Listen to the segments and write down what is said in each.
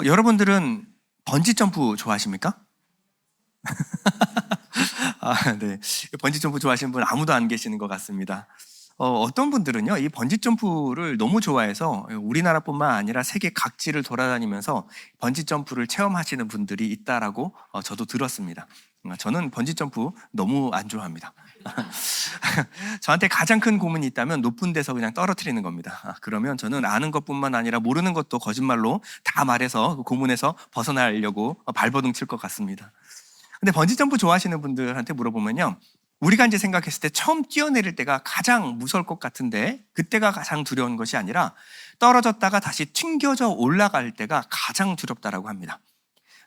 여러분들은 번지 점프 좋아하십니까? 네. 번지 점프 좋아하시는 분 아무도 안 계시는 것 같습니다. 어떤 분들은요, 이 번지 점프를 너무 좋아해서 우리나라뿐만 아니라 세계 각지를 돌아다니면서 번지 점프를 체험하시는 분들이 있다라고 저도 들었습니다. 저는 번지 점프 너무 안 좋아합니다. 저한테 가장 큰 고민이 있다면 높은 데서 그냥 떨어뜨리는 겁니다. 그러면 저는 아는 것뿐만 아니라 모르는 것도 거짓말로 다 말해서 그 고문에서 벗어나려고 발버둥 칠 것 같습니다. 근데 번지 점프 좋아하시는 분들한테 물어보면요, 우리가 이제 생각했을 때 처음 뛰어내릴 때가 가장 무서울 것 같은데 그때가 가장 두려운 것이 아니라 떨어졌다가 다시 튕겨져 올라갈 때가 가장 두렵다라고 합니다.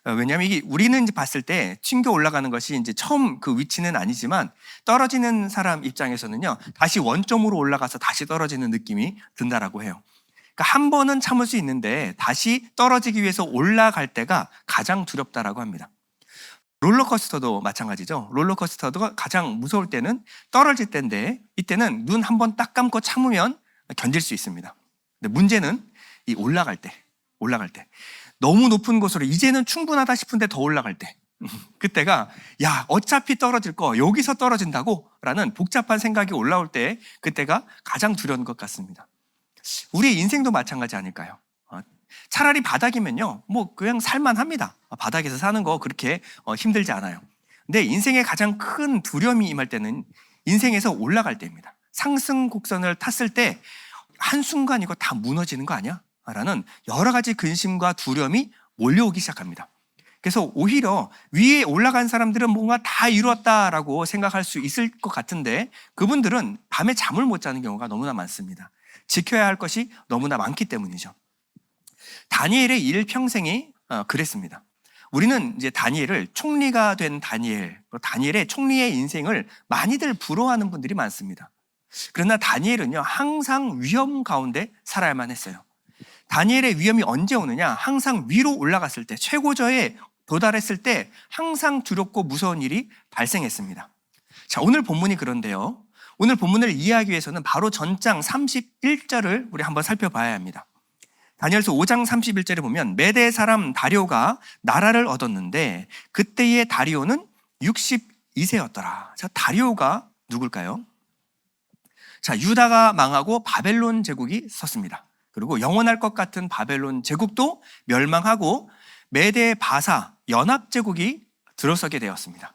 왜냐하면 이게 우리는 이제 봤을 때 튕겨 올라가는 것이 이제 처음 그 위치는 아니지만 떨어지는 사람 입장에서는요, 다시 원점으로 올라가서 다시 떨어지는 느낌이 든다라고 해요. 그러니까 한 번은 참을 수 있는데 다시 떨어지기 위해서 올라갈 때가 가장 두렵다라고 합니다. 롤러코스터도 마찬가지죠. 롤러코스터도 가장 무서울 때는 떨어질 때인데 이때는 눈 한 번 딱 감고 참으면 견딜 수 있습니다. 근데 문제는 이 올라갈 때 너무 높은 곳으로 이제는 충분하다 싶은데 더 올라갈 때 그때가 야 어차피 떨어질 거 여기서 떨어진다고 라는 복잡한 생각이 올라올 때 그때가 가장 두려운 것 같습니다. 우리의 인생도 마찬가지 아닐까요? 차라리 바닥이면요, 뭐 그냥 살만합니다. 바닥에서 사는 거 그렇게 힘들지 않아요. 근데 인생의 가장 큰 두려움이 임할 때는 인생에서 올라갈 때입니다. 상승 곡선을 탔을 때 한순간 이거 다 무너지는 거 아니야? 라는 여러 가지 근심과 두려움이 몰려오기 시작합니다. 그래서 오히려 위에 올라간 사람들은 뭔가 다 이루었다라고 생각할 수 있을 것 같은데 그분들은 밤에 잠을 못 자는 경우가 너무나 많습니다. 지켜야 할 것이 너무나 많기 때문이죠. 다니엘의 일평생이 그랬습니다. 우리는 이제 다니엘을 총리가 된 다니엘의 총리의 인생을 많이들 부러워하는 분들이 많습니다. 그러나 다니엘은요, 항상 위험 가운데 살아야만 했어요. 다니엘의 위험이 언제 오느냐? 항상 위로 올라갔을 때, 최고조에 도달했을 때 항상 두렵고 무서운 일이 발생했습니다. 자, 오늘 본문이 그런데요, 오늘 본문을 이해하기 위해서는 바로 전장 31절을 우리 한번 살펴봐야 합니다. 다니엘서 5장 31절에 보면 메대 사람 다리오가 나라를 얻었는데 그때의 다리오는 62세였더라. 자, 다리오가 누굴까요? 자, 유다가 망하고 바벨론 제국이 섰습니다. 그리고 영원할 것 같은 바벨론 제국도 멸망하고 메대 바사 연합 제국이 들어서게 되었습니다.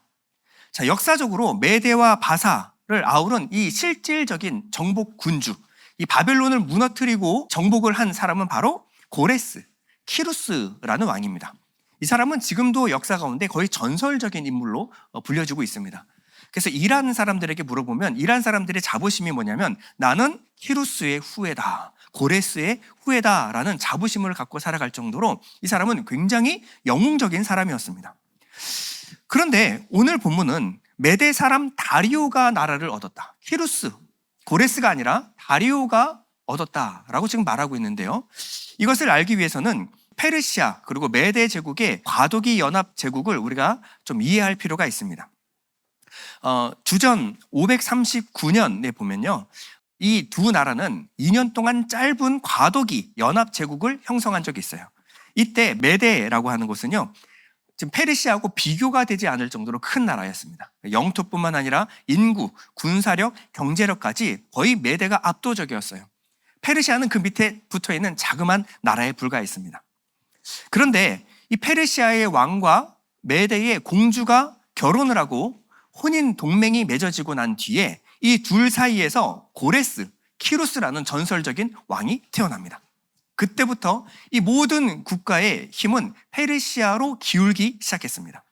자, 역사적으로 메대와 바사를 아우른 이 실질적인 정복 군주, 이 바벨론을 무너뜨리고 정복을 한 사람은 바로 고레스, 키루스라는 왕입니다. 이 사람은 지금도 역사 가운데 거의 전설적인 인물로 불려지고 있습니다. 그래서 이란 사람들에게 물어보면 이란 사람들의 자부심이 뭐냐면 나는 키루스의 후예다, 고레스의 후예다라는 자부심을 갖고 살아갈 정도로 이 사람은 굉장히 영웅적인 사람이었습니다. 그런데 오늘 본문은 메대 사람 다리오가 나라를 얻었다. 키루스, 고레스가 아니라 다리오가 얻었다라고 지금 말하고 있는데요. 이것을 알기 위해서는 페르시아 그리고 메대 제국의 과도기 연합 제국을 우리가 좀 이해할 필요가 있습니다. 주전 539년에 보면요, 이 두 나라는 2년 동안 짧은 과도기 연합 제국을 형성한 적이 있어요. 이때 메대라고 하는 곳은요, 지금 페르시아하고 비교가 되지 않을 정도로 큰 나라였습니다. 영토뿐만 아니라 인구, 군사력, 경제력까지 거의 메대가 압도적이었어요. 페르시아는 그 밑에 붙어있는 자그마한 나라에 불과했습니다. 그런데 이 페르시아의 왕과 메대의 공주가 결혼을 하고 혼인 동맹이 맺어지고 난 뒤에 이 둘 사이에서 고레스, 키루스라는 전설적인 왕이 태어납니다. 그때부터 이 모든 국가의 힘은 페르시아로 기울기 시작했습니다.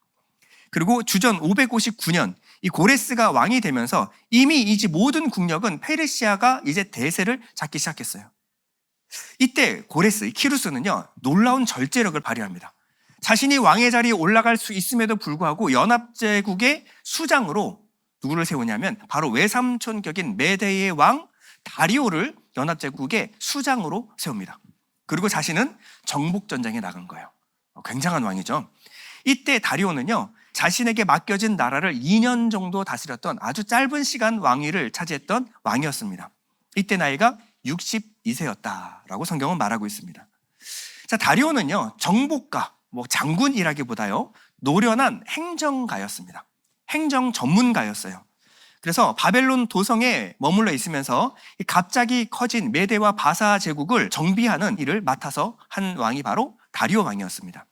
그리고 주전 559년 이 고레스가 왕이 되면서 이미 이제 모든 국력은 페르시아가 이제 대세를 잡기 시작했어요. 이때 고레스, 키루스는요, 놀라운 절제력을 발휘합니다. 자신이 왕의 자리에 올라갈 수 있음에도 불구하고 연합제국의 수장으로 누구를 세우냐면 바로 외삼촌격인 메대의 왕 다리오를 연합제국의 수장으로 세웁니다. 그리고 자신은 정복전쟁에 나간 거예요. 굉장한 왕이죠. 이때 다리오는요, 자신에게 맡겨진 나라를 2년 정도 다스렸던 아주 짧은 시간 왕위를 차지했던 왕이었습니다. 이때 나이가 62세였다라고 성경은 말하고 있습니다. 자, 다리오는요, 정복가, 장군이라기보다요, 노련한 행정가였습니다. 행정 전문가였어요. 그래서 바벨론 도성에 머물러 있으면서 갑자기 커진 메대와 바사 제국을 정비하는 일을 맡아서 한 왕이 바로 다리오 왕이었습니다.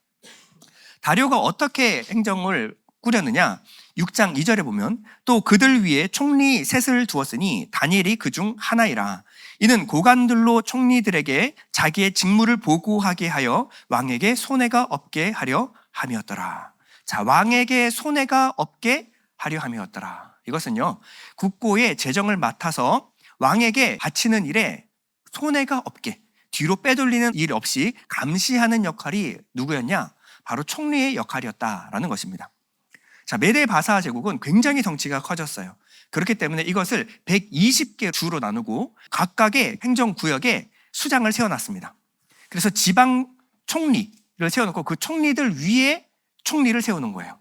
다리오가 어떻게 행정을 꾸렸느냐? 6장 2절에 보면 또 그들 위에 총리 셋을 두었으니 다니엘이 그중 하나이라. 이는 고관들로 총리들에게 자기의 직무를 보고하게 하여 왕에게 손해가 없게 하려 함이었더라. 자, 왕에게 손해가 없게 하려 함이었더라. 이것은요, 국고의 재정을 맡아서 왕에게 바치는 일에 손해가 없게, 뒤로 빼돌리는 일 없이 감시하는 역할이 누구였냐? 바로 총리의 역할이었다라는 것입니다. 자, 메대 바사 제국은 굉장히 덩치가 커졌어요. 그렇기 때문에 이것을 120개 주로 나누고 각각의 행정구역에 수장을 세워놨습니다. 그래서 지방 총리를 세워놓고 그 총리들 위에 총리를 세우는 거예요.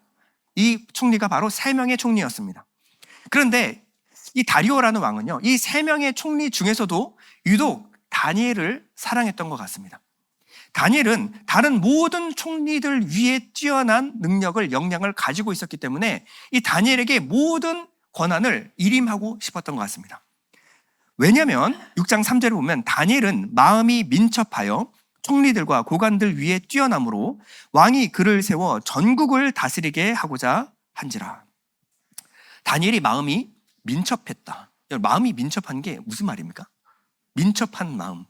이 총리가 바로 3명의 총리였습니다. 그런데 이 다리오라는 왕은요, 이 3명의 총리 중에서도 유독 다니엘을 사랑했던 것 같습니다. 다니엘은 다른 모든 총리들 위에 뛰어난 능력을, 역량을 가지고 있었기 때문에 이 다니엘에게 모든 권한을 일임하고 싶었던 것 같습니다. 왜냐하면 6장 3절을 보면 다니엘은 마음이 민첩하여 총리들과 고관들 위에 뛰어남으로 왕이 그를 세워 전국을 다스리게 하고자 한지라. 다니엘이 마음이 민첩했다. 마음이 민첩한 게 무슨 말입니까? 민첩한 마음.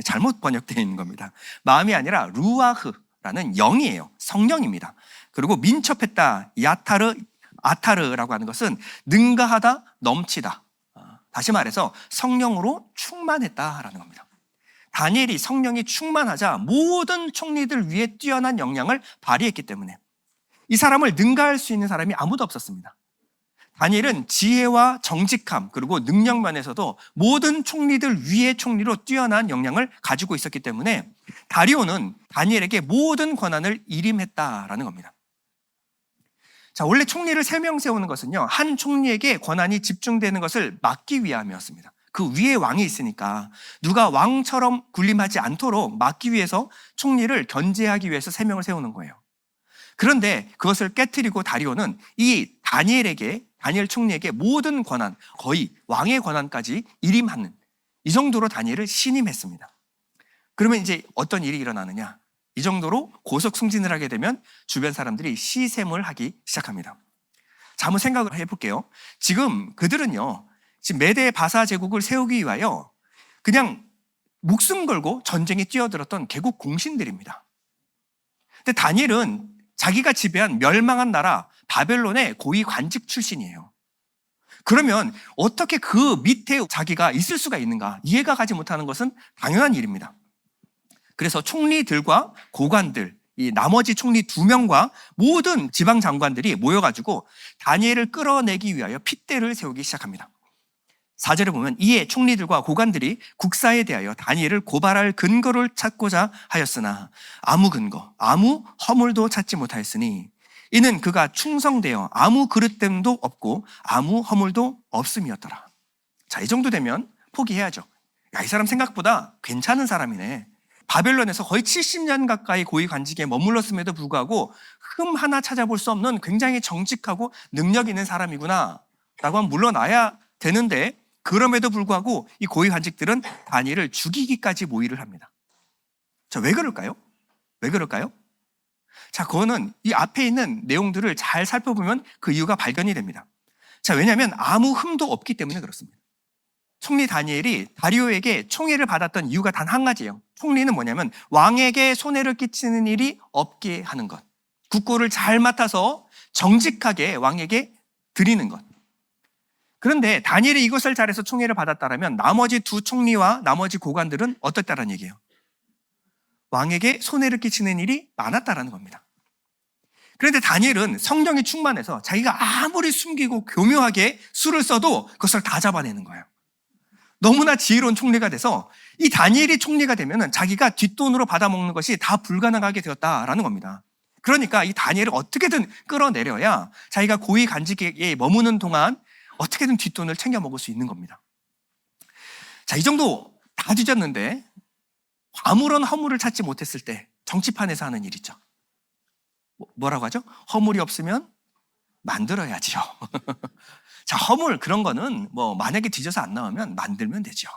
잘못 번역되어 있는 겁니다. 마음이 아니라 루아흐라는 영이에요. 성령입니다. 그리고 민첩했다, 아타르라고 하는 것은 능가하다, 넘치다. 다시 말해서 성령으로 충만했다라는 겁니다. 다니엘이 성령이 충만하자 모든 총리들 위에 뛰어난 역량을 발휘했기 때문에 이 사람을 능가할 수 있는 사람이 아무도 없었습니다. 다니엘은 지혜와 정직함 그리고 능력 면에서도 모든 총리들 위에 총리로 뛰어난 역량을 가지고 있었기 때문에 다리오는 다니엘에게 모든 권한을 일임했다라는 겁니다. 자, 원래 총리를 3명 세우는 것은요, 한 총리에게 권한이 집중되는 것을 막기 위함이었습니다. 그 위에 왕이 있으니까 누가 왕처럼 군림하지 않도록 막기 위해서 총리를 견제하기 위해서 3명을 세우는 거예요. 그런데 그것을 깨트리고 다리오는 이 다니엘 총리에게 모든 권한, 거의 왕의 권한까지 일임하는 이 정도로 다니엘을 신임했습니다. 그러면 이제 어떤 일이 일어나느냐? 이 정도로 고속 승진을 하게 되면 주변 사람들이 시샘을 하기 시작합니다. 자, 한번 생각을 해볼게요. 지금 그들은요, 지금 메대 바사 제국을 세우기 위하여 그냥 목숨 걸고 전쟁에 뛰어들었던 개국 공신들입니다. 근데 다니엘은 자기가 지배한 멸망한 나라 바벨론의 고위 관직 출신이에요. 그러면 어떻게 그 밑에 자기가 있을 수가 있는가? 이해가 가지 못하는 것은 당연한 일입니다. 그래서 총리들과 고관들, 이 나머지 총리 2명과 모든 지방 장관들이 모여가지고 다니엘을 끌어내기 위하여 핏대를 세우기 시작합니다. 4절에 보면 이에 총리들과 고관들이 국사에 대하여 다니엘을 고발할 근거를 찾고자 하였으나 아무 근거, 아무 허물도 찾지 못하였으니 이는 그가 충성되어 아무 그릇됨도 없고 아무 허물도 없음이었더라. 자, 이 정도 되면 포기해야죠. 야, 이 사람 생각보다 괜찮은 사람이네. 바벨론에서 거의 70년 가까이 고위 관직에 머물렀음에도 불구하고 흠 하나 찾아볼 수 없는 굉장히 정직하고 능력 있는 사람이구나 라고 하면 물러나야 되는데, 그럼에도 불구하고 이 고위 관직들은 다니엘을 죽이기까지 모의를 합니다. 자, 왜 그럴까요? 왜 그럴까요? 자, 그거는 이 앞에 있는 내용들을 잘 살펴보면 그 이유가 발견이 됩니다. 자, 왜냐하면 아무 흠도 없기 때문에 그렇습니다. 총리 다니엘이 다리오에게 총애를 받았던 이유가 단 한 가지예요. 총리는 뭐냐면 왕에게 손해를 끼치는 일이 없게 하는 것. 국고를 잘 맡아서 정직하게 왕에게 드리는 것. 그런데 다니엘이 이것을 잘해서 총애를 받았다면 나머지 2 총리와 나머지 고관들은 어떻다라는 얘기예요? 왕에게 손해를 끼치는 일이 많았다라는 겁니다. 그런데 다니엘은 성령이 충만해서 자기가 아무리 숨기고 교묘하게 수를 써도 그것을 다 잡아내는 거예요. 너무나 지혜로운 총리가 돼서 이 다니엘이 총리가 되면 자기가 뒷돈으로 받아먹는 것이 다 불가능하게 되었다라는 겁니다. 그러니까 이 다니엘을 어떻게든 끌어내려야 자기가 고위 관직에 머무는 동안 어떻게든 뒷돈을 챙겨 먹을 수 있는 겁니다. 자, 이 정도 다 뒤졌는데 아무런 허물을 찾지 못했을 때 정치판에서 하는 일이죠. 뭐라고 하죠? 허물이 없으면 만들어야지요. 자, 허물 그런 거는 만약에 뒤져서 안 나오면 만들면 되죠.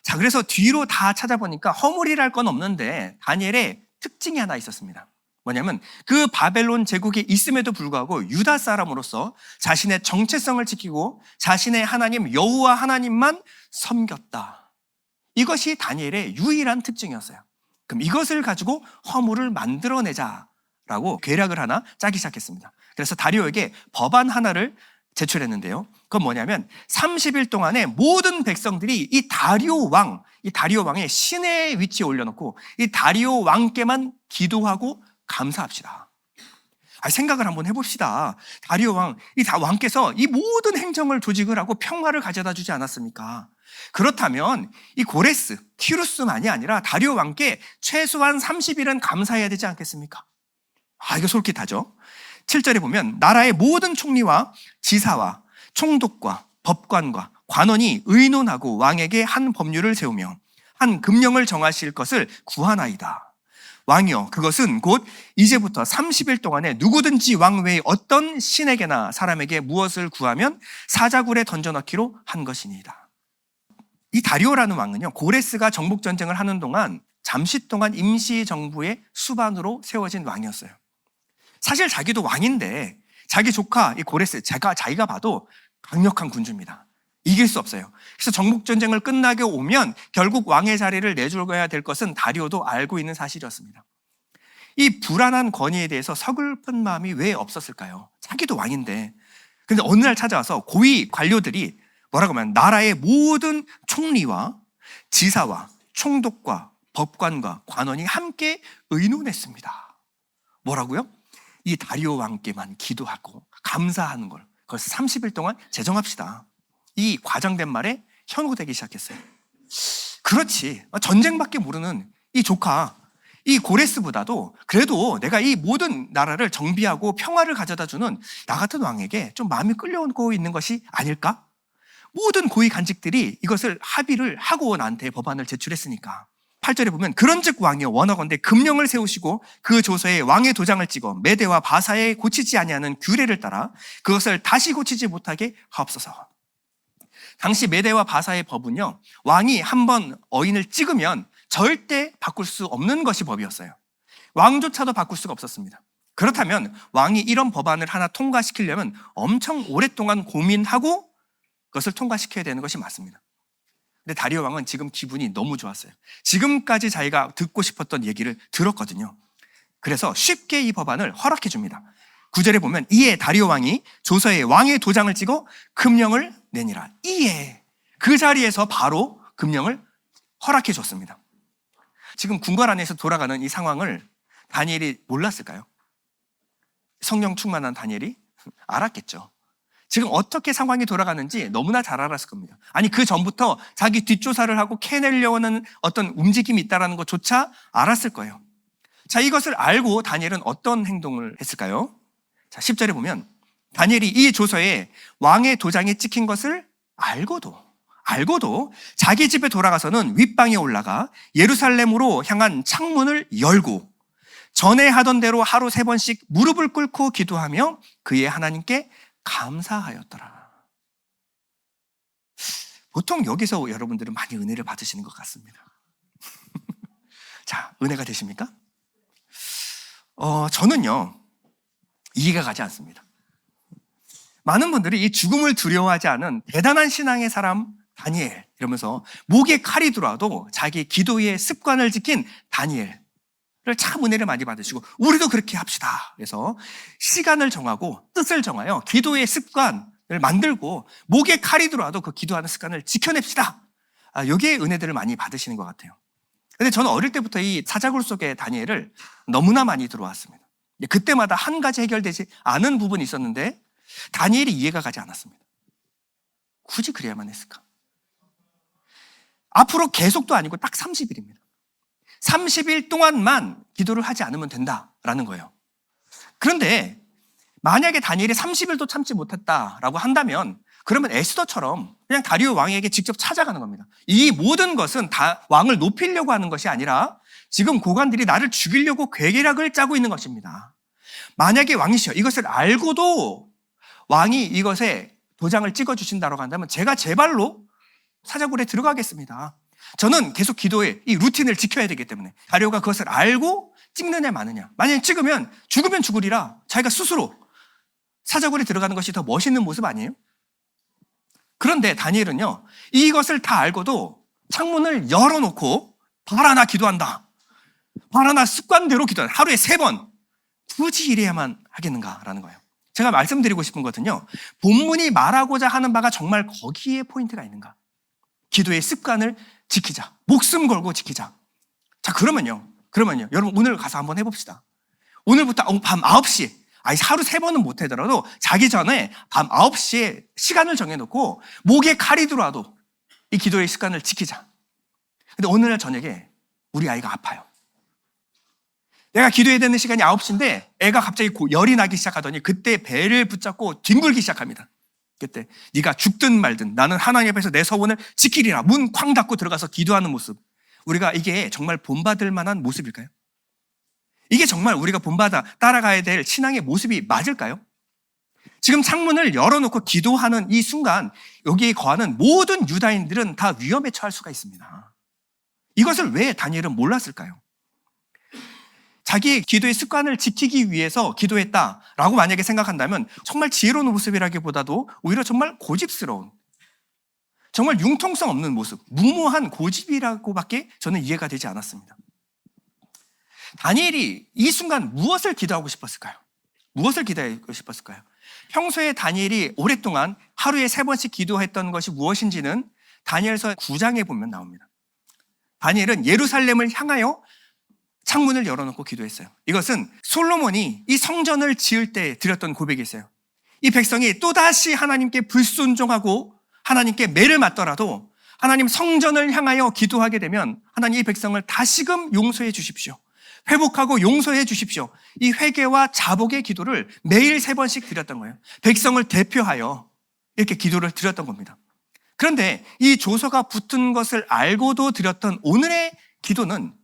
자, 그래서 뒤로 다 찾아보니까 허물이랄 건 없는데 다니엘의 특징이 하나 있었습니다. 뭐냐면 그 바벨론 제국이 있음에도 불구하고 유다 사람으로서 자신의 정체성을 지키고 자신의 하나님 여호와 하나님만 섬겼다. 이것이 다니엘의 유일한 특징이었어요. 그럼 이것을 가지고 허물을 만들어내자라고 계략을 하나 짜기 시작했습니다. 그래서 다리오에게 법안 하나를 제출했는데요. 그건 뭐냐면 30일 동안에 모든 백성들이 이 다리오 왕의 신의 위치에 올려놓고 이 다리오 왕께만 기도하고 감사합시다. 생각을 한번 해봅시다. 다리오 왕께서 이 모든 행정을 조직을 하고 평화를 가져다 주지 않았습니까? 그렇다면 이 고레스, 키루스만이 아니라 다리오 왕께 최소한 30일은 감사해야 되지 않겠습니까? 이거 솔깃하죠? 7절에 보면 나라의 모든 총리와 지사와 총독과 법관과 관원이 의논하고 왕에게 한 법률을 세우며 한 금령을 정하실 것을 구하나이다. 왕이여, 그것은 곧 이제부터 30일 동안에 누구든지 왕 외에 어떤 신에게나 사람에게 무엇을 구하면 사자굴에 던져넣기로 한 것이니이다. 이 다리오라는 왕은요, 고레스가 정복전쟁을 하는 동안 잠시 동안 임시정부의 수반으로 세워진 왕이었어요. 사실 자기도 왕인데 자기 조카 이 고레스, 자기가 봐도 강력한 군주입니다. 이길 수 없어요. 그래서 정복전쟁을 끝나게 오면 결국 왕의 자리를 내줘야 될 것은 다리오도 알고 있는 사실이었습니다. 이 불안한 권위에 대해서 서글픈 마음이 왜 없었을까요? 자기도 왕인데. 근데 어느 날 찾아와서 고위 관료들이 뭐라고 하면 나라의 모든 총리와 지사와 총독과 법관과 관원이 함께 의논했습니다. 뭐라고요? 이 다리오 왕께만 기도하고 감사하는 걸 그래서 30일 동안 제정합시다. 이 과장된 말에 현혹되기 시작했어요. 그렇지, 전쟁밖에 모르는 이 조카 이 고레스보다도 그래도 내가 이 모든 나라를 정비하고 평화를 가져다주는 나 같은 왕에게 좀 마음이 끌려오고 있는 것이 아닐까? 모든 고위 간직들이 이것을 합의를 하고 나한테 법안을 제출했으니까. 8절에 보면 그런즉 왕이여 원하건대 금령을 세우시고 그 조서에 왕의 도장을 찍어 메대와 바사에 고치지 아니하는 규례를 따라 그것을 다시 고치지 못하게 하옵소서. 당시 메대와 바사의 법은요, 왕이 한번 어인을 찍으면 절대 바꿀 수 없는 것이 법이었어요. 왕조차도 바꿀 수가 없었습니다. 그렇다면 왕이 이런 법안을 하나 통과시키려면 엄청 오랫동안 고민하고 그것을 통과시켜야 되는 것이 맞습니다. 근데 다리오 왕은 지금 기분이 너무 좋았어요. 지금까지 자기가 듣고 싶었던 얘기를 들었거든요. 그래서 쉽게 이 법안을 허락해 줍니다. 9절에 보면 이에 다리오 왕이 조서에 왕의 도장을 찍어 금령을 내니라. 이에 그 자리에서 바로 금령을 허락해 줬습니다. 지금 궁궐 안에서 돌아가는 이 상황을 다니엘이 몰랐을까요? 성령 충만한 다니엘이 알았겠죠. 지금 어떻게 상황이 돌아가는지 너무나 잘 알았을 겁니다. 아니, 그 전부터 자기 뒷조사를 하고 캐내려고 하는 어떤 움직임이 있다는 것조차 알았을 거예요. 자, 이것을 알고 다니엘은 어떤 행동을 했을까요? 자, 10절에 보면 다니엘이 이 조서에 왕의 도장이 찍힌 것을 알고도 자기 집에 돌아가서는 윗방에 올라가 예루살렘으로 향한 창문을 열고 전에 하던 대로 하루 3번씩 무릎을 꿇고 기도하며 그의 하나님께 감사하였더라. 보통 여기서 여러분들은 많이 은혜를 받으시는 것 같습니다. 자, 은혜가 되십니까? 저는요, 이해가 가지 않습니다. 많은 분들이 이 죽음을 두려워하지 않은 대단한 신앙의 사람 다니엘 이러면서 목에 칼이 들어와도 자기 기도의 습관을 지킨 다니엘을 참 은혜를 많이 받으시고 우리도 그렇게 합시다. 그래서 시간을 정하고 뜻을 정하여 기도의 습관을 만들고 목에 칼이 들어와도 그 기도하는 습관을 지켜냅시다. 여기에 은혜들을 많이 받으시는 것 같아요. 근데 저는 어릴 때부터 이 사자굴 속의 다니엘을 너무나 많이 들어왔습니다. 그때마다 한 가지 해결되지 않은 부분이 있었는데 다니엘이 이해가 가지 않았습니다. 굳이 그래야만 했을까? 앞으로 계속도 아니고 딱 30일입니다. 30일 동안만 기도를 하지 않으면 된다라는 거예요. 그런데 만약에 다니엘이 30일도 참지 못했다라고 한다면 그러면 에스더처럼 그냥 다리오 왕에게 직접 찾아가는 겁니다. 이 모든 것은 다 왕을 높이려고 하는 것이 아니라 지금 고관들이 나를 죽이려고 계략을 짜고 있는 것입니다. 만약에 왕이시여 이것을 알고도 왕이 이것에 도장을 찍어주신다고 한다면 제가 제 발로 사자굴에 들어가겠습니다. 저는 계속 기도에 이 루틴을 지켜야 되기 때문에 다리오가 그것을 알고 찍느냐 마느냐. 만약에 찍으면 죽으면 죽으리라 자기가 스스로 사자굴에 들어가는 것이 더 멋있는 모습 아니에요? 그런데 다니엘은요 이것을 다 알고도 창문을 열어놓고 바라나 기도한다. 바라나 습관대로 기도한다. 하루에 3번. 굳이 이래야만 하겠는가라는 거예요. 제가 말씀드리고 싶은 것은요 본문이 말하고자 하는 바가 정말 거기에 포인트가 있는가. 기도의 습관을 지키자. 목숨 걸고 지키자. 자 그러면요 여러분 오늘 가서 한번 해봅시다. 오늘부터 밤 9시 하루 3번은 못하더라도 자기 전에 밤 9시에 시간을 정해놓고 목에 칼이 들어와도 이 기도의 습관을 지키자. 근데 오늘날 저녁에 우리 아이가 아파요. 내가 기도해야 되는 시간이 9시인데 애가 갑자기 열이 나기 시작하더니 그때 배를 붙잡고 뒹굴기 시작합니다. 그때 네가 죽든 말든 나는 하나님 앞에서 내 서원을 지키리라. 문 쾅 닫고 들어가서 기도하는 모습. 우리가 이게 정말 본받을 만한 모습일까요? 이게 정말 우리가 본받아 따라가야 될 신앙의 모습이 맞을까요? 지금 창문을 열어놓고 기도하는 이 순간 여기에 거하는 모든 유다인들은 다 위험에 처할 수가 있습니다. 이것을 왜 다니엘은 몰랐을까요? 자기의 기도의 습관을 지키기 위해서 기도했다라고 만약에 생각한다면 정말 지혜로운 모습이라기보다도 오히려 정말 고집스러운, 정말 융통성 없는 모습, 무모한 고집이라고밖에 저는 이해가 되지 않았습니다. 다니엘이 이 순간 무엇을 기도하고 싶었을까요? 무엇을 기도하고 싶었을까요? 평소에 다니엘이 오랫동안 하루에 3번씩 기도했던 것이 무엇인지는 다니엘서 9장에 보면 나옵니다. 다니엘은 예루살렘을 향하여 창문을 열어놓고 기도했어요. 이것은 솔로몬이 이 성전을 지을 때 드렸던 고백이 있어요. 이 백성이 또다시 하나님께 불순종하고 하나님께 매를 맞더라도 하나님 성전을 향하여 기도하게 되면 하나님 이 백성을 다시금 용서해 주십시오. 회복하고 용서해 주십시오. 이 회개와 자복의 기도를 매일 3번씩 드렸던 거예요. 백성을 대표하여 이렇게 기도를 드렸던 겁니다. 그런데 이 조서가 붙은 것을 알고도 드렸던 오늘의 기도는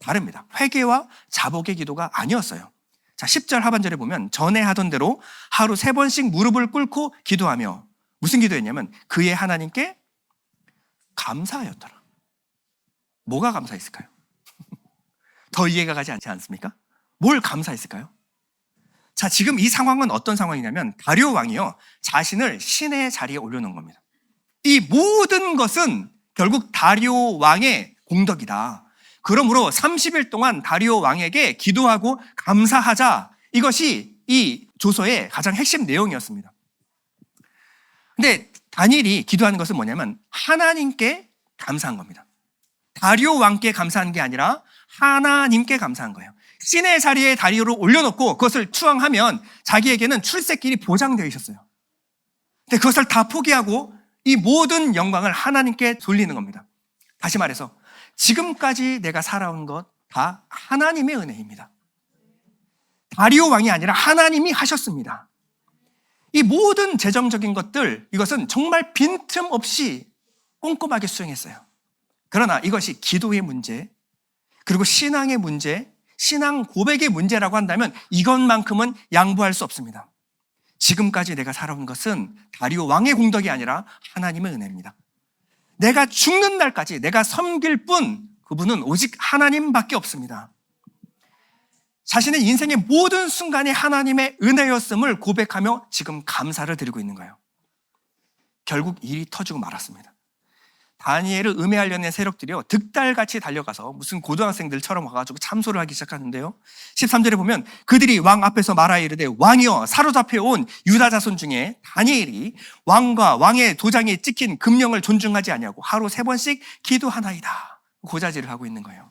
다릅니다. 회개와 자복의 기도가 아니었어요. 자, 10절 하반절에 보면 전에 하던 대로 하루 3번씩 무릎을 꿇고 기도하며 무슨 기도했냐면 그의 하나님께 감사하였더라. 뭐가 감사했을까요? 더 이해가 가지 않지 않습니까? 뭘 감사했을까요? 자, 지금 이 상황은 어떤 상황이냐면 다리오 왕이요 자신을 신의 자리에 올려놓은 겁니다. 이 모든 것은 결국 다리오 왕의 공덕이다. 그러므로 30일 동안 다리오 왕에게 기도하고 감사하자. 이것이 이 조서의 가장 핵심 내용이었습니다. 근데 다니엘이 기도하는 것은 뭐냐면 하나님께 감사한 겁니다. 다리오 왕께 감사한 게 아니라 하나님께 감사한 거예요. 신의 자리에 다리오를 올려놓고 그것을 추앙하면 자기에게는 출세길이 보장되어 있었어요. 근데 그것을 다 포기하고 이 모든 영광을 하나님께 돌리는 겁니다. 다시 말해서 지금까지 내가 살아온 것 다 하나님의 은혜입니다. 다리오 왕이 아니라 하나님이 하셨습니다. 이 모든 재정적인 것들 이것은 정말 빈틈없이 꼼꼼하게 수행했어요. 그러나 이것이 기도의 문제 그리고 신앙의 문제, 신앙 고백의 문제라고 한다면 이것만큼은 양보할 수 없습니다. 지금까지 내가 살아온 것은 다리오 왕의 공덕이 아니라 하나님의 은혜입니다. 내가 죽는 날까지 내가 섬길 뿐 그분은 오직 하나님밖에 없습니다. 자신의 인생의 모든 순간이 하나님의 은혜였음을 고백하며 지금 감사를 드리고 있는 거예요. 결국 일이 터지고 말았습니다. 다니엘을 음해하려는 세력들이요 득달같이 달려가서 무슨 고등학생들처럼 와가지고 참소를 하기 시작하는데요. 13절에 보면 그들이 왕 앞에서 말하여 이르되 왕이여 사로잡혀온 유다 자손 중에 다니엘이 왕과 왕의 도장이 찍힌 금령을 존중하지 아니하고 하루 3번씩 기도하나이다. 고자질을 하고 있는 거예요.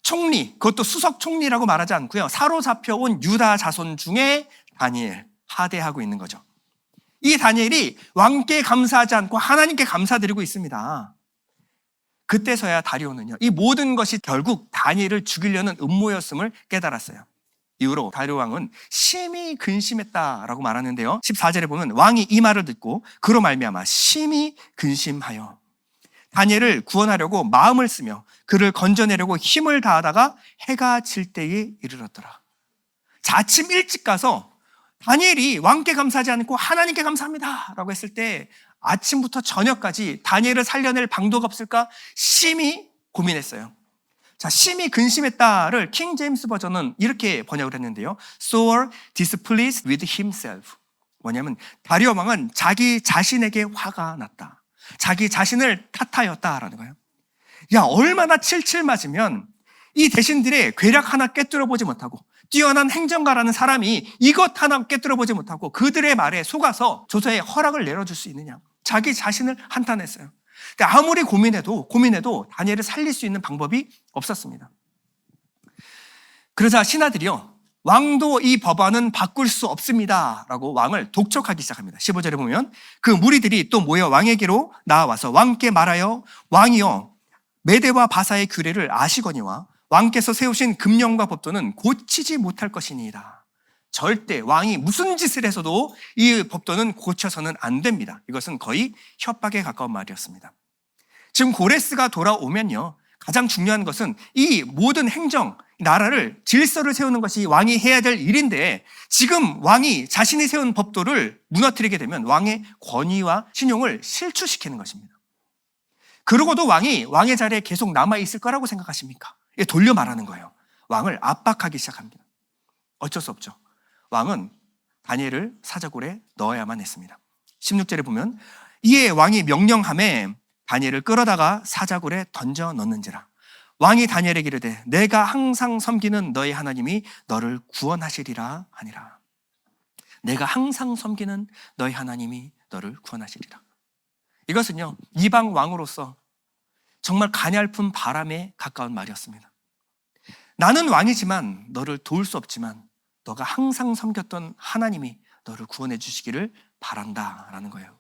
총리, 그것도 수석 총리라고 말하지 않고요. 사로잡혀온 유다 자손 중에 다니엘 하대하고 있는 거죠. 이 다니엘이 왕께 감사하지 않고 하나님께 감사드리고 있습니다. 그때서야 다리오는요, 이 모든 것이 결국 다니엘을 죽이려는 음모였음을 깨달았어요. 이후로 다리오 왕은 심히 근심했다라고 말하는데요. 14절에 보면 왕이 이 말을 듣고 그로 말미암아 심히 근심하여 다니엘을 구원하려고 마음을 쓰며 그를 건져내려고 힘을 다하다가 해가 질 때에 이르렀더라. 자, 아침 일찍 가서 다니엘이 왕께 감사하지 않고 하나님께 감사합니다 라고 했을 때 아침부터 저녁까지 다니엘을 살려낼 방도가 없을까 심히 고민했어요. 자, 심히 근심했다를 킹 제임스 버전은 이렇게 번역을 했는데요. sore displeased with himself. 뭐냐면 다리오 왕은 자기 자신에게 화가 났다. 자기 자신을 탓하였다라는 거예요. 야, 얼마나 칠칠 맞으면 이 대신들의 괴력 하나 꿰뚫어 보지 못하고 뛰어난 행정가라는 사람이 이것 하나 꿰뚫어 보지 못하고 그들의 말에 속아서 조서에 허락을 내려줄 수 있느냐. 자기 자신을 한탄했어요. 근데 아무리 고민해도 다니엘을 살릴 수 있는 방법이 없었습니다. 그러자 신하들이요, 왕도 이 법안은 바꿀 수 없습니다 라고 왕을 독촉하기 시작합니다. 15절에 보면 그 무리들이 또 모여 왕에게로 나와서 왕께 말하여 왕이여 메대와 바사의 규례를 아시거니와 왕께서 세우신 금령과 법도는 고치지 못할 것이니이다. 절대 왕이 무슨 짓을 해서도 이 법도는 고쳐서는 안 됩니다. 이것은 거의 협박에 가까운 말이었습니다. 지금 고레스가 돌아오면요, 가장 중요한 것은 이 모든 행정, 나라를 질서를 세우는 것이 왕이 해야 될 일인데 지금 왕이 자신이 세운 법도를 무너뜨리게 되면 왕의 권위와 신용을 실추시키는 것입니다. 그러고도 왕이 왕의 자리에 계속 남아있을 거라고 생각하십니까? 돌려 말하는 거예요. 왕을 압박하기 시작합니다. 어쩔 수 없죠. 왕은 다니엘을 사자굴에 넣어야만 했습니다. 16절에 보면 이에 왕이 명령하매 다니엘을 끌어다가 사자굴에 던져 넣는지라. 왕이 다니엘에게 이르되 내가 항상 섬기는 너의 하나님이 너를 구원하시리라 하니라. 내가 항상 섬기는 너의 하나님이 너를 구원하시리라. 이것은요, 이방 왕으로서 정말 가냘픈 바람에 가까운 말이었습니다. 나는 왕이지만 너를 도울 수 없지만 너가 항상 섬겼던 하나님이 너를 구원해 주시기를 바란다라는 거예요.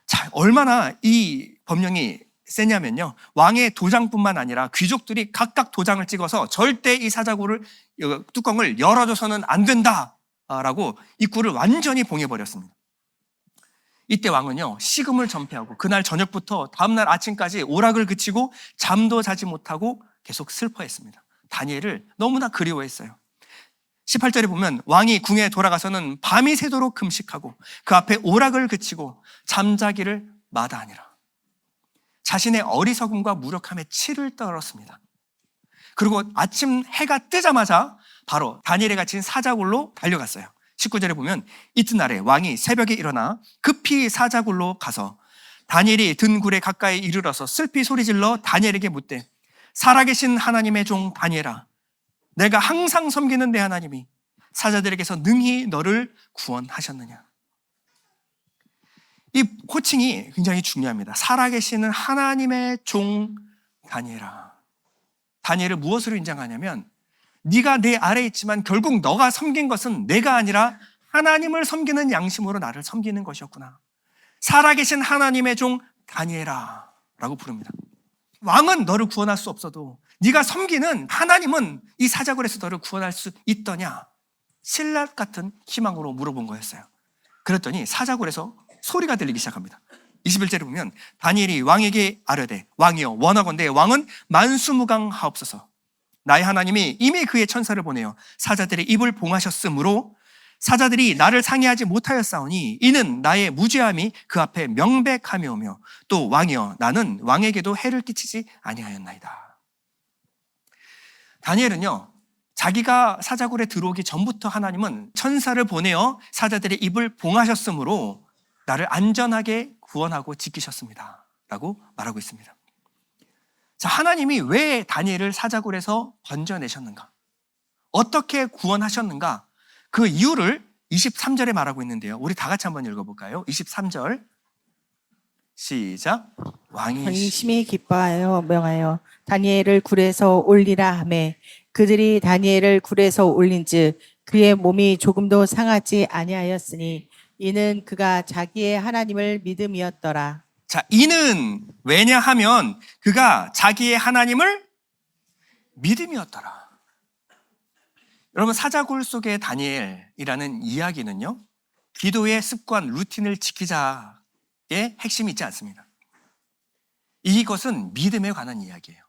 자, 얼마나 이 법령이 세냐면요, 왕의 도장뿐만 아니라 귀족들이 각각 도장을 찍어서 절대 이 사자굴을 뚜껑을 열어줘서는 안 된다라고 입구를 완전히 봉해버렸습니다. 이때 왕은요, 식음을 전폐하고 그날 저녁부터 다음날 아침까지 오락을 그치고 잠도 자지 못하고 계속 슬퍼했습니다. 다니엘을 너무나 그리워했어요. 18절에 보면 왕이 궁에 돌아가서는 밤이 새도록 금식하고 그 앞에 오락을 그치고 잠자기를 마다하니라. 자신의 어리석음과 무력함에 치를 떨었습니다. 그리고 아침 해가 뜨자마자 바로 다니엘이 갇힌 사자굴로 달려갔어요. 19절에 보면 이튿날에 왕이 새벽에 일어나 급히 사자굴로 가서 다니엘이 든 굴에 가까이 이르러서 슬피 소리질러 다니엘에게 묻되 살아계신 하나님의 종 다니엘아, 내가 항상 섬기는 내 하나님이 사자들에게서 능히 너를 구원하셨느냐. 이 호칭이 굉장히 중요합니다. 살아계시는 하나님의 종 다니엘아. 다니엘을 무엇으로 인정하냐면 네가 내 아래에 있지만 결국 너가 섬긴 것은 내가 아니라 하나님을 섬기는 양심으로 나를 섬기는 것이었구나. 살아계신 하나님의 종 다니엘아 라고 부릅니다. 왕은 너를 구원할 수 없어도 네가 섬기는 하나님은 이 사자굴에서 너를 구원할 수 있더냐. 신랄 같은 희망으로 물어본 거였어요. 그랬더니 사자굴에서 소리가 들리기 시작합니다. 21절에 보면 다니엘이 왕에게 아뢰되 왕이여 원하건대 왕은 만수무강하옵소서. 나의 하나님이 이미 그의 천사를 보내어 사자들의 입을 봉하셨으므로 사자들이 나를 상해하지 못하였사오니 이는 나의 무죄함이 그 앞에 명백함이오며 또 왕이여 나는 왕에게도 해를 끼치지 아니하였나이다. 다니엘은요, 자기가 사자굴에 들어오기 전부터 하나님은 천사를 보내어 사자들의 입을 봉하셨으므로 나를 안전하게 구원하고 지키셨습니다 라고 말하고 있습니다. 자, 하나님이 왜 다니엘을 사자굴에서 건져내셨는가? 어떻게 구원하셨는가? 그 이유를 23절에 말하고 있는데요. 우리 다 같이 한번 읽어볼까요? 23절 시작. 왕이 심히 기뻐하여 명하여 다니엘을 굴에서 올리라 하매 그들이 다니엘을 굴에서 올린즉 그의 몸이 조금도 상하지 아니하였으니 이는 그가 자기의 하나님을 믿음이었더라. 자, 이는 왜냐하면 그가 자기의 하나님을 믿음이었더라. 여러분, 사자굴 속의 다니엘이라는 이야기는요, 기도의 습관, 루틴을 지키자의 핵심이 있지 않습니다. 이것은 믿음에 관한 이야기예요.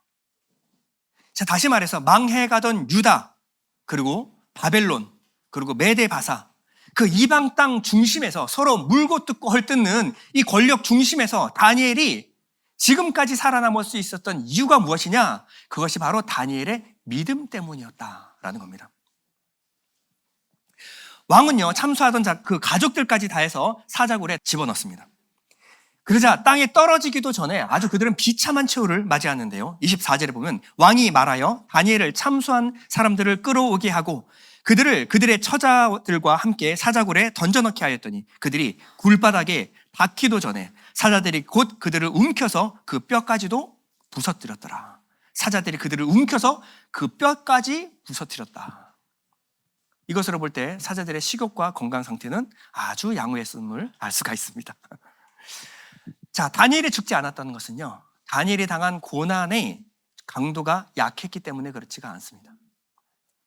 자, 다시 말해서 망해가던 유다, 그리고 바벨론, 그리고 메데바사, 그 이방 땅 중심에서 서로 물고 뜯고 헐뜯는 이 권력 중심에서 다니엘이 지금까지 살아남을 수 있었던 이유가 무엇이냐? 그것이 바로 다니엘의 믿음 때문이었다라는 겁니다. 왕은요, 참수하던 그 가족들까지 다 해서 사자굴에 집어넣습니다. 그러자 땅에 떨어지기도 전에 아주 그들은 비참한 최후를 맞이하는데요. 24절에 보면 왕이 말하여 다니엘을 참수한 사람들을 끌어오게 하고 그들의 처자들과 함께 사자굴에 던져넣게 하였더니 그들이 굴바닥에 닿기도 전에 사자들이 곧 그들을 움켜서 그 뼈까지도 부서뜨렸더라. 사자들이 그들을 움켜서 그 뼈까지 부서뜨렸다. 이것으로 볼 때 사자들의 식욕과 건강 상태는 아주 양호했음을 알 수가 있습니다. 자, 다니엘이 죽지 않았다는 것은요, 다니엘이 당한 고난의 강도가 약했기 때문에 그렇지가 않습니다.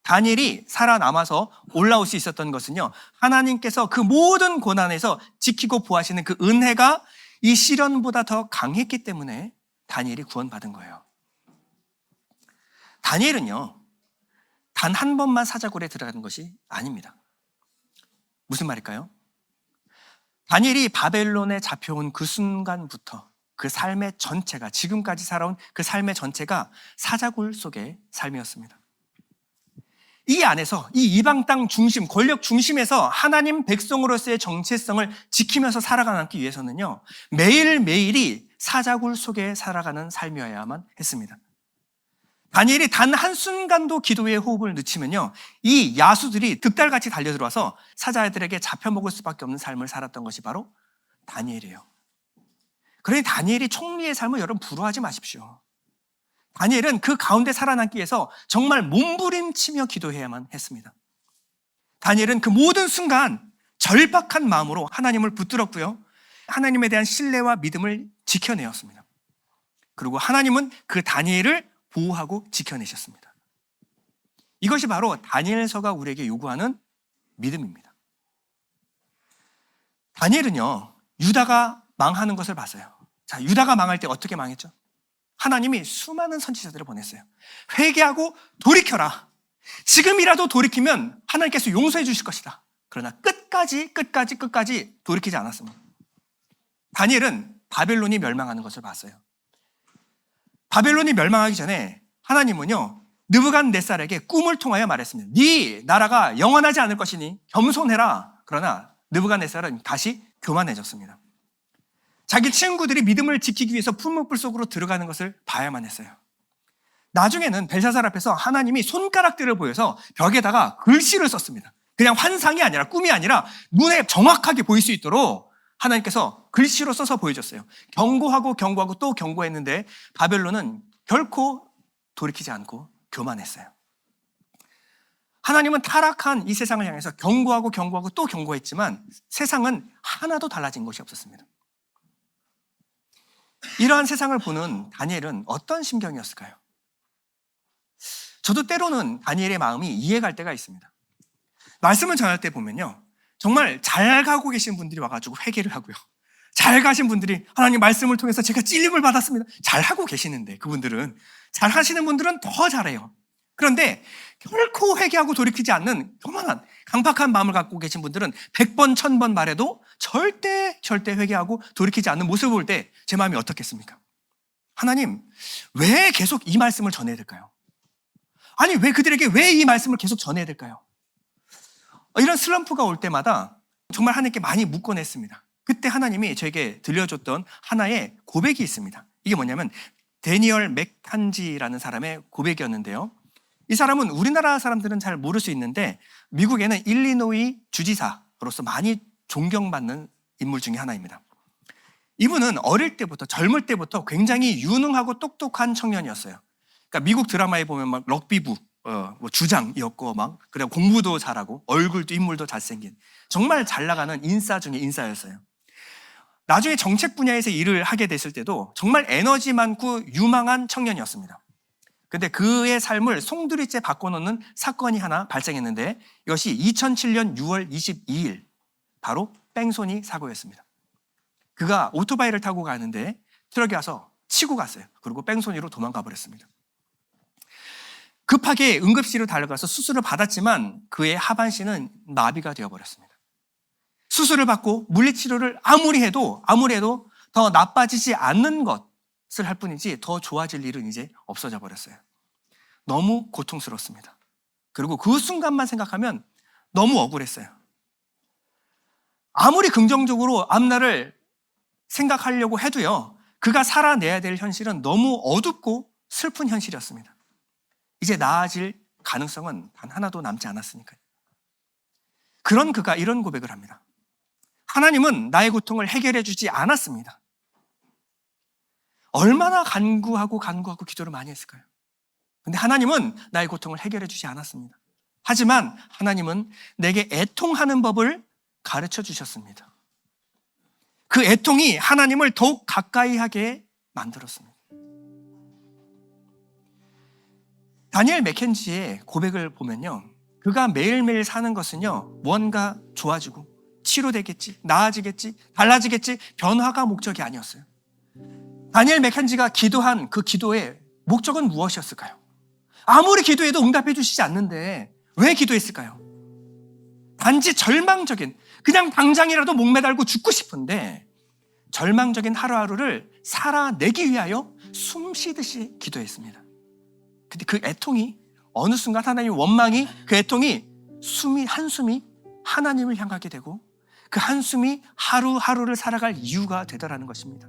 다니엘이 살아남아서 올라올 수 있었던 것은요, 하나님께서 그 모든 고난에서 지키고 보호하시는 그 은혜가 이 시련보다 더 강했기 때문에 다니엘이 구원받은 거예요. 다니엘은요, 단 한 번만 사자굴에 들어가는 것이 아닙니다. 무슨 말일까요? 다니엘이 바벨론에 잡혀온 그 순간부터 그 삶의 전체가, 지금까지 살아온 그 삶의 전체가 사자굴 속의 삶이었습니다. 이 안에서 이 이방 땅 중심, 권력 중심에서 하나님 백성으로서의 정체성을 지키면서 살아가기 위해서는요, 매일매일이 사자굴 속에 살아가는 삶이어야만 했습니다. 다니엘이 단 한순간도 기도에 호흡을 늦추면요, 이 야수들이 득달같이 달려들어와서 사자들에게 잡혀먹을 수밖에 없는 삶을 살았던 것이 바로 다니엘이에요. 그러니 다니엘이 총리의 삶을 여러분 부러워하지 마십시오. 다니엘은 그 가운데 살아남기 위해서 정말 몸부림치며 기도해야만 했습니다. 다니엘은 그 모든 순간 절박한 마음으로 하나님을 붙들었고요, 하나님에 대한 신뢰와 믿음을 지켜내었습니다. 그리고 하나님은 그 다니엘을 보호하고 지켜내셨습니다. 이것이 바로 다니엘서가 우리에게 요구하는 믿음입니다. 다니엘은요, 유다가 망하는 것을 봤어요. 자, 유다가 망할 때 어떻게 망했죠? 하나님이 수많은 선지자들을 보냈어요. 회개하고 돌이켜라. 지금이라도 돌이키면 하나님께서 용서해 주실 것이다. 그러나 끝까지 돌이키지 않았습니다. 다니엘은 바벨론이 멸망하는 것을 봤어요. 바벨론이 멸망하기 전에 하나님은요, 느부갓네살에게 꿈을 통하여 말했습니다. 네 나라가 영원하지 않을 것이니 겸손해라. 그러나 느부갓네살은 다시 교만해졌습니다. 자기 친구들이 믿음을 지키기 위해서 풀무불 속으로 들어가는 것을 봐야만 했어요. 나중에는 벨사살 앞에서 하나님이 손가락들을 보여서 벽에다가 글씨를 썼습니다. 그냥 환상이 아니라, 꿈이 아니라 눈에 정확하게 보일 수 있도록 하나님께서 글씨로 써서 보여줬어요. 경고하고 또 경고했는데 바벨론은 결코 돌이키지 않고 교만했어요. 하나님은 타락한 이 세상을 향해서 경고하고 또 경고했지만 세상은 하나도 달라진 것이 없었습니다. 이러한 세상을 보는 다니엘은 어떤 심경이었을까요? 저도 때로는 다니엘의 마음이 이해갈 때가 있습니다. 말씀을 전할 때 보면요, 정말 잘 가고 계신 분들이 와가지고 회개를 하고요, 잘 가신 분들이 하나님 말씀을 통해서 제가 찔림을 받았습니다, 잘 하고 계시는데, 그분들은, 잘 하시는 분들은 더 잘해요. 그런데 결코 회개하고 돌이키지 않는 교만한 강팍한 마음을 갖고 계신 분들은 100번 1000번 말해도 절대 회개하고 돌이키지 않는 모습을 볼 때 제 마음이 어떻겠습니까? 하나님, 왜 계속 이 말씀을 전해야 될까요? 아니, 왜 그들에게 왜 이 말씀을 계속 전해야 될까요? 이런 슬럼프가 올 때마다 정말 하나님께 많이 묻곤 했습니다. 그때 하나님이 저에게 들려줬던 하나의 고백이 있습니다. 이게 뭐냐면 데니얼 맥탄지라는 사람의 고백이었는데요. 이 사람은 우리나라 사람들은 잘 모를 수 있는데 미국에는 일리노이 주지사로서 많이 존경받는 인물 중에 하나입니다. 이분은 어릴 때부터, 젊을 때부터 굉장히 유능하고 똑똑한 청년이었어요. 그러니까 미국 드라마에 보면 막 럭비부, 주장이었고 그리고 공부도 잘하고 얼굴도 인물도 잘생긴 정말 잘 나가는 인싸 중에 인싸였어요. 나중에 정책 분야에서 일을 하게 됐을 때도 정말 에너지 많고 유망한 청년이었습니다. 근데 그의 삶을 송두리째 바꿔놓는 사건이 하나 발생했는데 이것이 2007년 6월 22일 바로 뺑소니 사고였습니다. 그가 오토바이를 타고 가는데 트럭이 와서 치고 갔어요. 그리고 뺑소니로 도망가 버렸습니다. 급하게 응급실로 달려가서 수술을 받았지만 그의 하반신은 마비가 되어버렸습니다. 수술을 받고 물리치료를 아무리 해도 더 나빠지지 않는 것을 할 뿐이지 더 좋아질 일은 이제 없어져 버렸어요. 너무 고통스럽습니다. 그리고 그 순간만 생각하면 너무 억울했어요. 아무리 긍정적으로 앞날을 생각하려고 해도요, 그가 살아내야 될 현실은 너무 어둡고 슬픈 현실이었습니다. 이제 나아질 가능성은 단 하나도 남지 않았으니까요. 그런 그가 이런 고백을 합니다. 하나님은 나의 고통을 해결해 주지 않았습니다. 얼마나 간구하고 기도를 많이 했을까요? 근데 하나님은 나의 고통을 해결해 주지 않았습니다. 하지만 하나님은 내게 애통하는 법을 가르쳐 주셨습니다. 그 애통이 하나님을 더욱 가까이 하게 만들었습니다. 다니엘 맥켄지의 고백을 보면요, 그가 매일매일 사는 것은요, 무언가 좋아지고 치료되겠지, 나아지겠지, 달라지겠지, 변화가 목적이 아니었어요. 다니엘 맥켄지가 기도한 그 기도의 목적은 무엇이었을까요? 아무리 기도해도 응답해 주시지 않는데 왜 기도했을까요? 단지 절망적인, 그냥 당장이라도 목매달고 죽고 싶은데 절망적인 하루하루를 살아내기 위하여 숨 쉬듯이 기도했습니다. 근데 그 애통이 어느 순간 하나님의 원망이, 그 애통이 한숨이 하나님을 향하게 되고 그 한숨이 하루하루를 살아갈 이유가 되더라는 것입니다.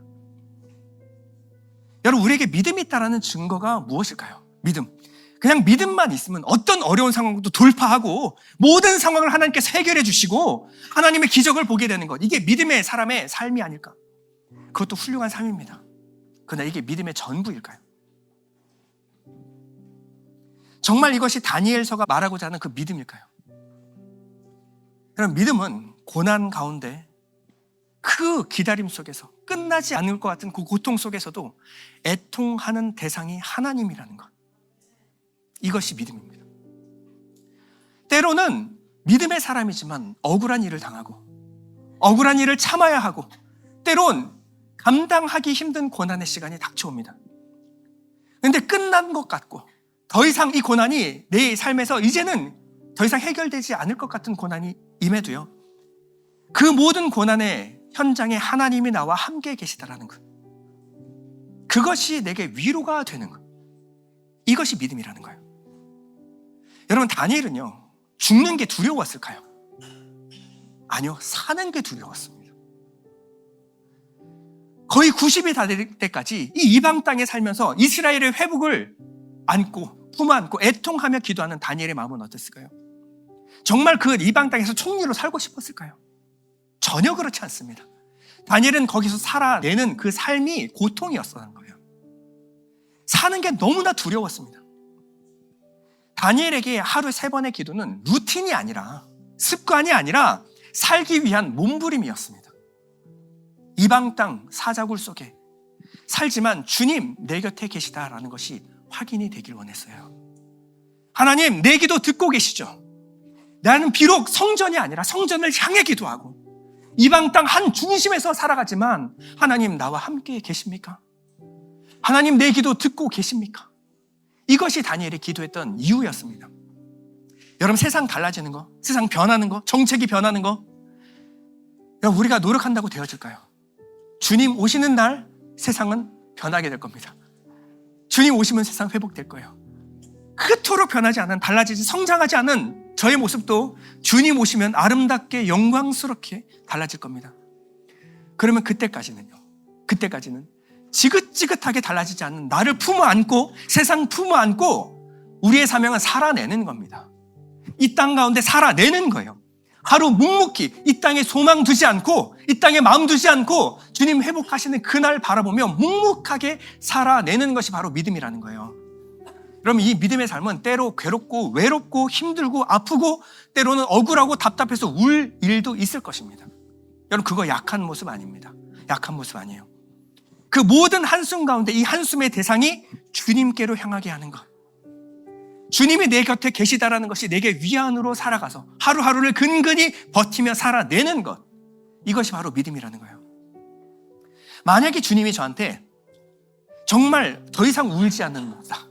여러분, 우리에게 믿음이 있다는 증거가 무엇일까요? 믿음. 그냥 믿음만 있으면 어떤 어려운 상황도 돌파하고 모든 상황을 하나님께서 해결해 주시고 하나님의 기적을 보게 되는 것. 이게 믿음의 사람의 삶이 아닐까? 그것도 훌륭한 삶입니다. 그러나 이게 믿음의 전부일까요? 정말 이것이 다니엘서가 말하고자 하는 그 믿음일까요? 그럼 믿음은 고난 가운데 그 기다림 속에서 끝나지 않을 것 같은 그 고통 속에서도 애통하는 대상이 하나님이라는 것. 이것이 믿음입니다. 때로는 믿음의 사람이지만 억울한 일을 당하고 억울한 일을 참아야 하고 때론 감당하기 힘든 고난의 시간이 닥쳐옵니다. 그런데 끝난 것 같고 더 이상 이 고난이 내 삶에서 이제는 더 이상 해결되지 않을 것 같은 고난이 임해도요, 그 모든 고난의 현장에 하나님이 나와 함께 계시다라는 것, 그것이 내게 위로가 되는 것, 이것이 믿음이라는 거예요. 여러분, 다니엘은요, 죽는 게 두려웠을까요? 아니요, 사는 게 두려웠습니다. 거의 90이 다 될 때까지 이 이방 땅에 살면서 이스라엘의 회복을 품어 안고 애통하며 기도하는 다니엘의 마음은 어땠을까요? 정말 그 이방 땅에서 총리로 살고 싶었을까요? 전혀 그렇지 않습니다. 다니엘은 거기서 살아내는 그 삶이 고통이었다는 거예요. 사는 게 너무나 두려웠습니다. 다니엘에게 하루 3번의 기도는 루틴이 아니라, 습관이 아니라 살기 위한 몸부림이었습니다. 이방 땅 사자굴 속에 살지만 주님 내 곁에 계시다라는 것이 확인이 되길 원했어요. 하나님, 내 기도 듣고 계시죠? 나는 비록 성전이 아니라 성전을 향해 기도하고 이방 땅 한 중심에서 살아가지만 하나님 나와 함께 계십니까? 하나님 내 기도 듣고 계십니까? 이것이 다니엘이 기도했던 이유였습니다. 여러분, 세상 달라지는 거, 세상 변하는 거, 정책이 변하는 거, 여러분, 우리가 노력한다고 되어질까요? 주님 오시는 날 세상은 변하게 될 겁니다. 주님 오시면 세상 회복될 거예요. 그토록 변하지 않은, 달라지지, 성장하지 않은 저의 모습도 주님 오시면 아름답게 영광스럽게 달라질 겁니다. 그러면 그때까지는 지긋지긋하게 달라지지 않는 나를 품어 안고, 세상 품어 안고 우리의 사명은 살아내는 겁니다. 이 땅 가운데 살아내는 거예요. 하루 묵묵히 이 땅에 소망 두지 않고, 이 땅에 마음 두지 않고 주님 회복하시는 그날 바라보며 묵묵하게 살아내는 것이 바로 믿음이라는 거예요. 그럼 이 믿음의 삶은 때로 괴롭고 외롭고 힘들고 아프고 때로는 억울하고 답답해서 울 일도 있을 것입니다. 여러분, 그거 약한 모습 아닙니다. 약한 모습 아니에요. 그 모든 한숨 가운데 이 한숨의 대상이 주님께로 향하게 하는 것, 주님이 내 곁에 계시다라는 것이 내게 위안으로 살아가서 하루하루를 근근히 버티며 살아내는 것, 이것이 바로 믿음이라는 거예요. 만약에 주님이 저한테 정말 더 이상 울지 않는 목사,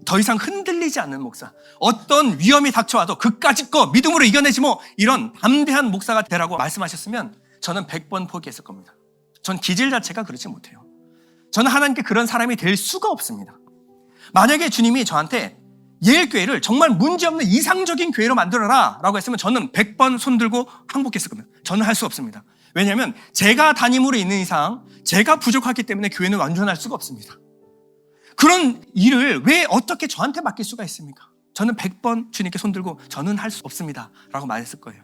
더 이상 흔들리지 않는 목사, 어떤 위험이 닥쳐와도 그까짓 거 믿음으로 이겨내지 뭐, 이런 담대한 목사가 되라고 말씀하셨으면 저는 100번 포기했을 겁니다. 전 기질 자체가 그렇지 못해요. 저는 하나님께 그런 사람이 될 수가 없습니다. 만약에 주님이 저한테 예일교회를 정말 문제없는 이상적인 교회로 만들어라 라고 했으면 저는 100번 손들고 항복했을 겁니다. 저는 할 수 없습니다. 왜냐하면 제가 담임으로 있는 이상 제가 부족하기 때문에 교회는 완전할 수가 없습니다. 그런 일을 왜 어떻게 저한테 맡길 수가 있습니까? 저는 100번 주님께 손들고 저는 할 수 없습니다 라고 말했을 거예요.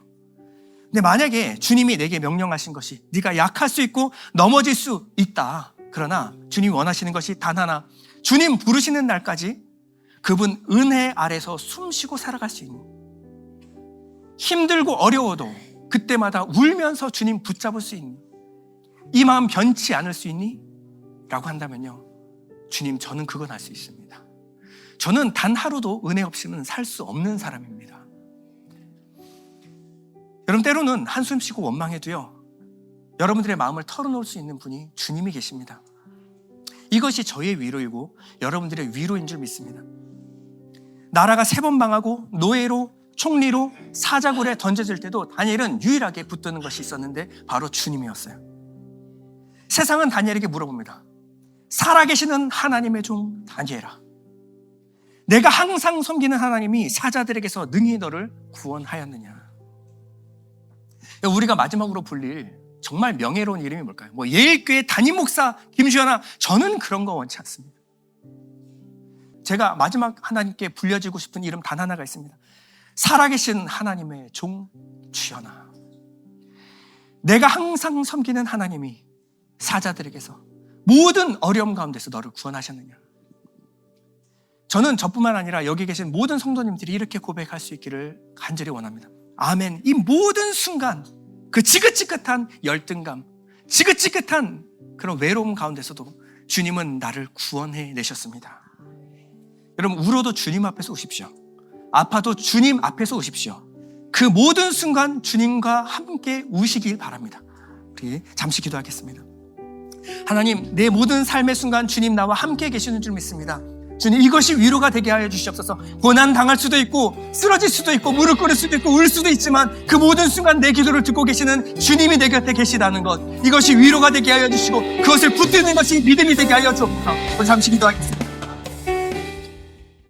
근데 만약에 주님이 내게 명령하신 것이 네가 약할 수 있고 넘어질 수 있다. 그러나 주님이 원하시는 것이 단 하나, 주님 부르시는 날까지 그분 은혜 아래서 숨쉬고 살아갈 수 있는, 힘들고 어려워도 그때마다 울면서 주님 붙잡을 수 있니? 이 마음 변치 않을 수 있니? 라고 한다면요, 주님, 저는 그건 할 수 있습니다. 저는 단 하루도 은혜 없이는 살 수 없는 사람입니다. 여러분, 때로는 한숨 쉬고 원망해도요, 여러분들의 마음을 털어놓을 수 있는 분이 주님이 계십니다. 이것이 저의 위로이고 여러분들의 위로인 줄 믿습니다. 나라가 3번 망하고 노예로, 총리로, 사자굴에 던져질 때도 다니엘은 유일하게 붙드는 것이 있었는데 바로 주님이었어요. 세상은 다니엘에게 물어봅니다. 살아계시는 하나님의 종 다니엘아, 내가 항상 섬기는 하나님이 사자들에게서 능히 너를 구원하였느냐? 우리가 마지막으로 불릴 정말 명예로운 이름이 뭘까요? 뭐 예일교회 담임 목사 김주현아, 저는 그런 거 원치 않습니다. 제가 마지막 하나님께 불려지고 싶은 이름 단 하나가 있습니다. 살아계신 하나님의 종 주현아, 내가 항상 섬기는 하나님이 사자들에게서 모든 어려움 가운데서 너를 구원하셨느냐? 저는 저뿐만 아니라 여기 계신 모든 성도님들이 이렇게 고백할 수 있기를 간절히 원합니다. 아멘. 이 모든 순간, 그 지긋지긋한 열등감, 지긋지긋한 그런 외로움 가운데서도 주님은 나를 구원해 내셨습니다. 여러분, 울어도 주님 앞에서 우십시오. 아파도 주님 앞에서 우십시오. 그 모든 순간 주님과 함께 우시길 바랍니다. 우리 잠시 기도하겠습니다. 하나님, 내 모든 삶의 순간 주님 나와 함께 계시는 줄 믿습니다. 주님, 이것이 위로가 되게 하여 주시옵소서. 고난 당할 수도 있고 쓰러질 수도 있고 무릎 꿇을 수도 있고 울 수도 있지만 그 모든 순간 내 기도를 듣고 계시는 주님이 내 곁에 계시다는 것, 이것이 위로가 되게 하여 주시고 그것을 붙드는 것이 믿음이 되게 하여 주옵소서. 우리 잠시 기도하겠습니다.